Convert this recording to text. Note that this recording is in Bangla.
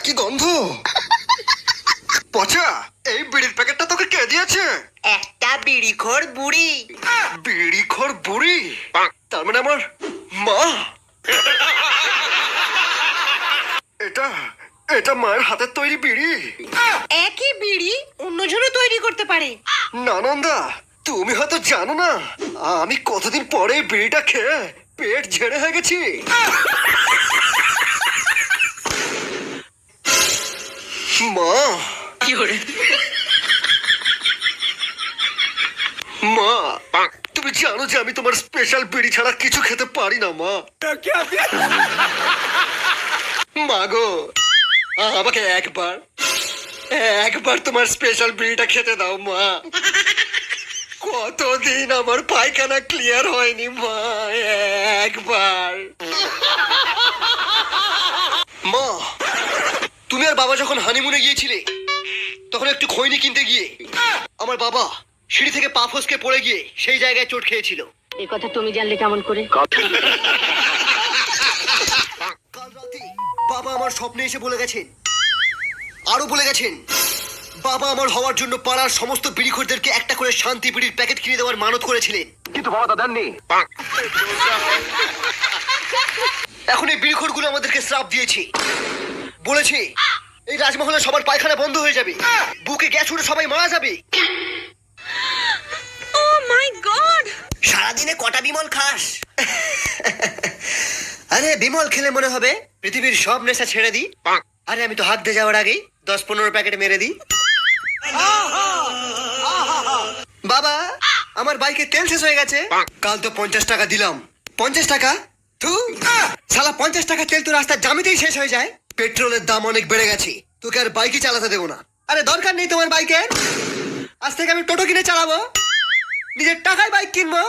কি গন্ধ! পচা, এই বিড়ির প্যাকেটটা তোকে কে দিয়েছে? একটা বিড়িখোর বুড়ি। বিড়িখোর বুড়ি? তার মানে আমার মা? এটা এটা মায়ের হাতের তৈরি বিড়ি? একই বিড়ি অন্যজনও তৈরি করতে পারে। নানন্দা, তুমি হয়তো জানো না, আমি কতদিন পরে এই বিড়িটা খেয়ে পেট ঝেড়ে হয়ে গেছি। মা, মা, তুমি জানো যে আমি তোমার স্পেশাল বিড়ি ছাড়া কিছু খেতে পারি না মা। মা গো, আমাকে একবার একবার তোমার স্পেশাল বিড়িটা খেতে দাও মা। কতদিন আমার পায়খানা ক্লিয়ার হয়নি মা, একবার। মা, তুমি আর বাবা যখন হানিমুনে গিয়েছিলে তখন একটু খৈনি কিনতে গিয়ে আমার বাবা সিঁড়ি থেকে পা ফসকে পড়ে গিয়ে সেই জায়গায় চোট খেয়েছিল। এই কথা তুমি জানলে কেমন করে? কাল রাতে বাবা আমার স্বপ্নে এসে বলে গেছেন, আরো বলে গেছেন, বাবা আমার হওয়ার জন্য পাড়ার সমস্ত বিড়িখোরদেরকে একটা করে শান্তি বিড়ির প্যাকেট কিনে দেওয়ার মানত করেছিলেন, কিন্তু বাবা তা দেননি। এখন এই বিড়িখোরগুলো আমাদেরকে শ্রাপ দিয়েছে, বলেছে এই রাজমহলে সবার পায়খানা বন্ধ হয়ে যাবে, বুকে গ্যাস উঠে সবাই মারা যাবে। ও মাই গড! সারাদিনে কটা বিমল খাস? আরে বিমল খেলে মনে হবে পৃথিবীর সব নেশা ছেড়ে দিই। আরে আমি তো হাত দিয়ে যাওয়ার আগেই 10-15 প্যাকেট মেরে দিই। বাবা, আমার বাইকে তেল শেষ হয়ে গেছে। কাল তো 50 টাকা দিলাম। 50 টাকা? থু, শালা 50 টাকা তেল তো রাস্তার জামিতেই শেষ হয়ে যায়। পেট্রোলের দাম অনেক বেড়ে গেছে, তোকে আর বাইকই চালাতে দেবো না। আরে দরকার নেই তোমার বাইকের, আজ থেকে আমি টোটো কিনে চালাবো, নিজের টাকায় বাইক কিনবো।